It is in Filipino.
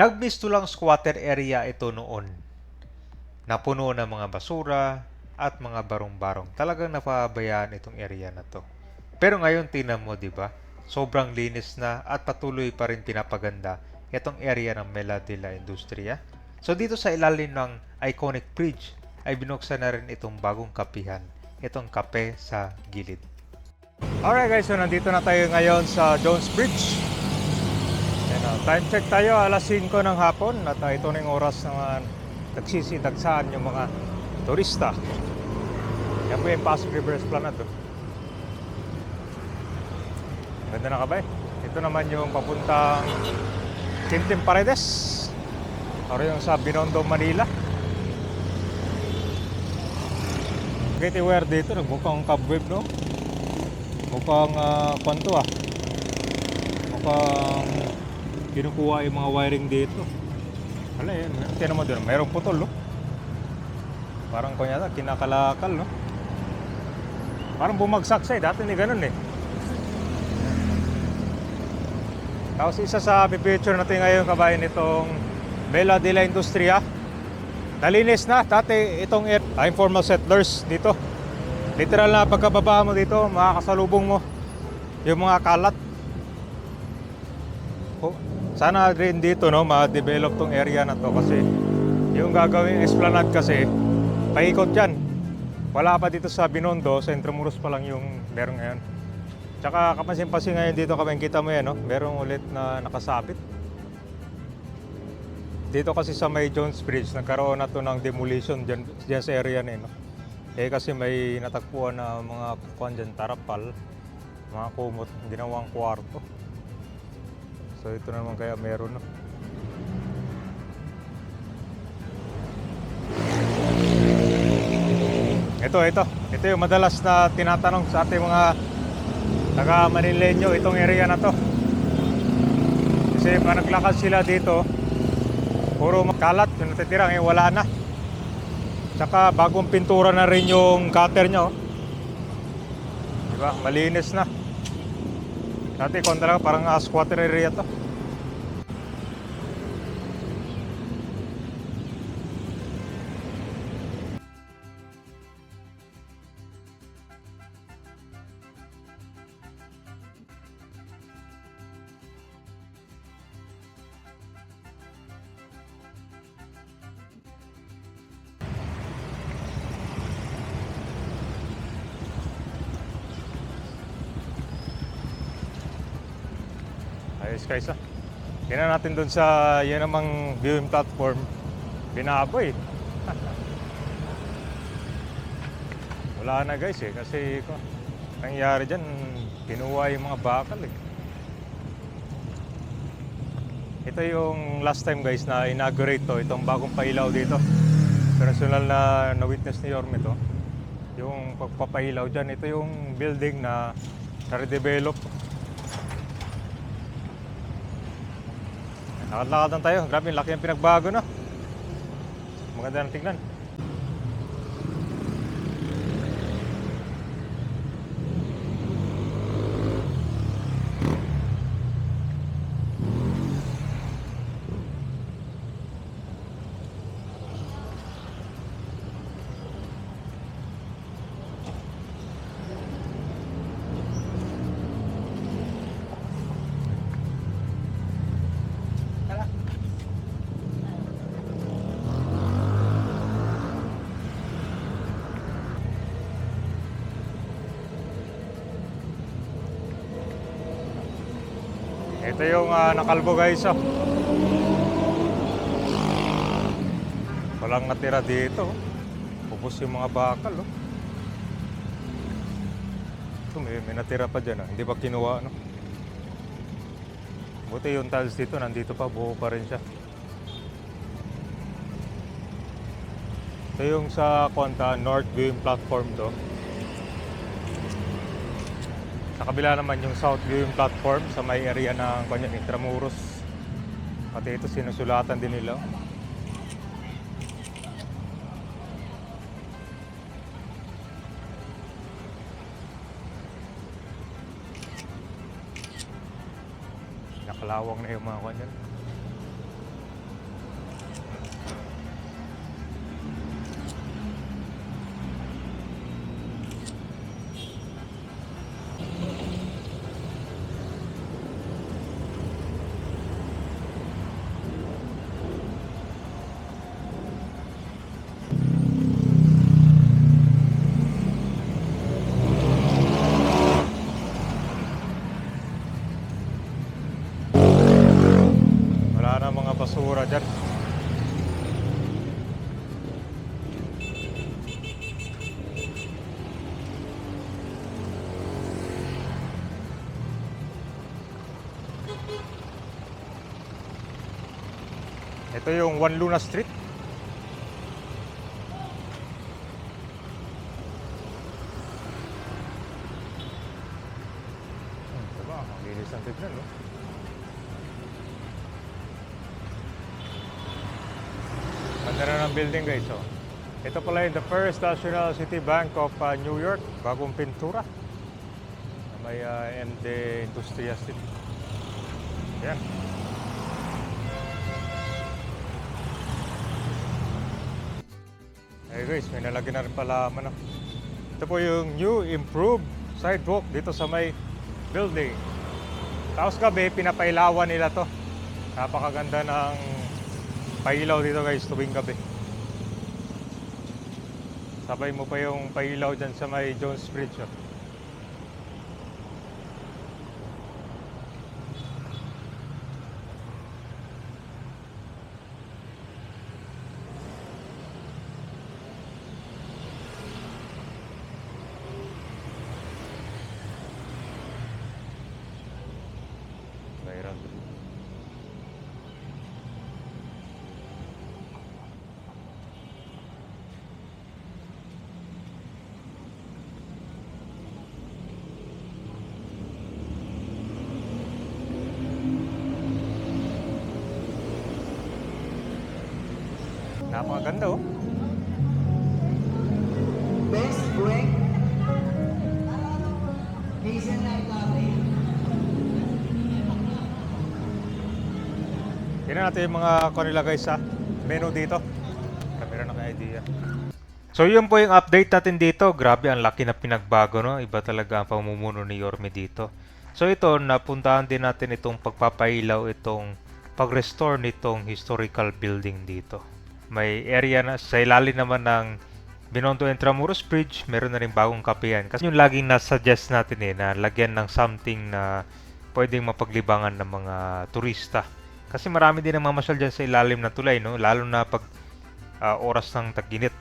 Nagbisto lang squatter area ito noon. Napuno ng mga basura at mga barong-barong. Talagang napabayaan itong area na to. Pero ngayon tinan mo, 'di ba? Sobrang linis na at patuloy pa rin pinapaganda itong area ng Mela de la Industria. So dito sa ilalim ng iconic bridge ay binuksan na rin itong bagong kapihan, itong kape sa gilid. Alright guys, so nandito na tayo ngayon sa Jones Bridge. Time check tayo, alas 5 ng hapon at ito na yung oras na nagsisitagsaan yung mga turista. Yan po yung Pasig River Esplanade. Ganda na kabay. Ito naman yung papuntang Tintin Paredes. Or yung sa Binondo, Manila. Pretty weird dito, mukhang cobweb, no? Mukhang kwanto mukhang kinukuha yung mga wiring dito. Wala yan, tiyan mo doon, mayroong putol, no? Parang kunyata, kinakalakal, no? Parang bumagsak siya, dati hindi ganun eh. Tapos isa sa picture natin ngayon kabayan itong Mela de la Industria. Nalinis na, dati itong informal settlers dito. Literal na pagkababa mo dito, makakasalubong mo yung mga kalat. Sana rin dito, no, ma-develop tong area na to kasi yung gagawing esplanade kasi paikot yan. Wala pa dito sa Binondo, sa Intramuros pa lang yung meron ngayon. Tsaka kapansin-pansin ngayon dito kapag kita mo yan, no, merong ulit na nakasabit. Dito kasi sa may Jones Bridge, nagkaroon na to ng demolition dyan sa area na yun, no? Kasi may natagpuan na mga kuwan dyan, tarapal, mga kumot, ginawang kwarto. So ito naman kaya meron, no? Ito yung madalas na tinatanong sa ating mga taga-Manileño, itong area na to. Kasi pag naglakad sila dito, puro kalat, yung natitira ngayon wala na. Tsaka bagong pintura na rin yung gutter nya, oh. Diba? Malinis na. Dati kung talaga parang squatter area to. Ayos guys, tingnan natin dun sa yan namang viewing platform. Binaboy. Wala na guys kasi nangyari dyan, kinuha yung mga bakal eh. Ito yung last time guys na inaugurate to, itong bagong pailaw dito. Personal na witness ni Yorme to. Yung pagpapailaw dyan, ito yung building na redevelop. Lakad-lakad lang tayo. Grabe, laki ang pinagbago na. Maganda na tingnan. Ito yung nakalbo guys, oh. Walang natira dito, oh. Pupos yung mga bakal, oh. Ito, may natira pa dyan, hindi pa kinuha, no? Buti yung tiles dito, nandito pa, buo pa rin siya. Ito yung sa North Viewing Platform to. Sa kabila naman yung South Viewing Platform sa may area ng Intramuros. Pati ito sinusulatan din nila. Nakalawang na yung mga kanyan. basura dyan. Ito yung Juan Luna Street. Diba? Ang linis ang tignan, no? Ganda na ng building, guys, oh. Ito pala yung the First National City Bank of New York. Bagong pintura. May MD Industrial City. Yan. Hey guys, may nalagyan na rin pala ano. Ito po yung new improved sidewalk dito sa may building. Tapos gabi, pinapailawan nila to. Napakaganda ng pailaw dito, guys, tuwing gabi. Sabay mo pa yung pailaw dyan sa may Jones Bridge, oh. Viral. Napakaganda, oh. Best drink. Hazelnut latte. Tingnan natin yung mga kanila, guys, sa menu dito. Kamera na ka-idea. So yun po yung update natin dito. Grabe, ang laki na pinagbago, no? Iba talaga ang pamumuno ni Yorme dito. So ito, napuntahan din natin itong pagpapailaw, itong pag-restore nitong historical building dito. May area na sa ilalim naman ng Binondo Intramuros Bridge, meron na rin bagong kapehan. Kasi yung laging nasuggest natin na lagyan ng something na pwedeng mapaglibangan ng mga turista. Kasi marami din ang mamasyal dyan sa ilalim ng tulay, no? Lalo na pag oras ng tag-init.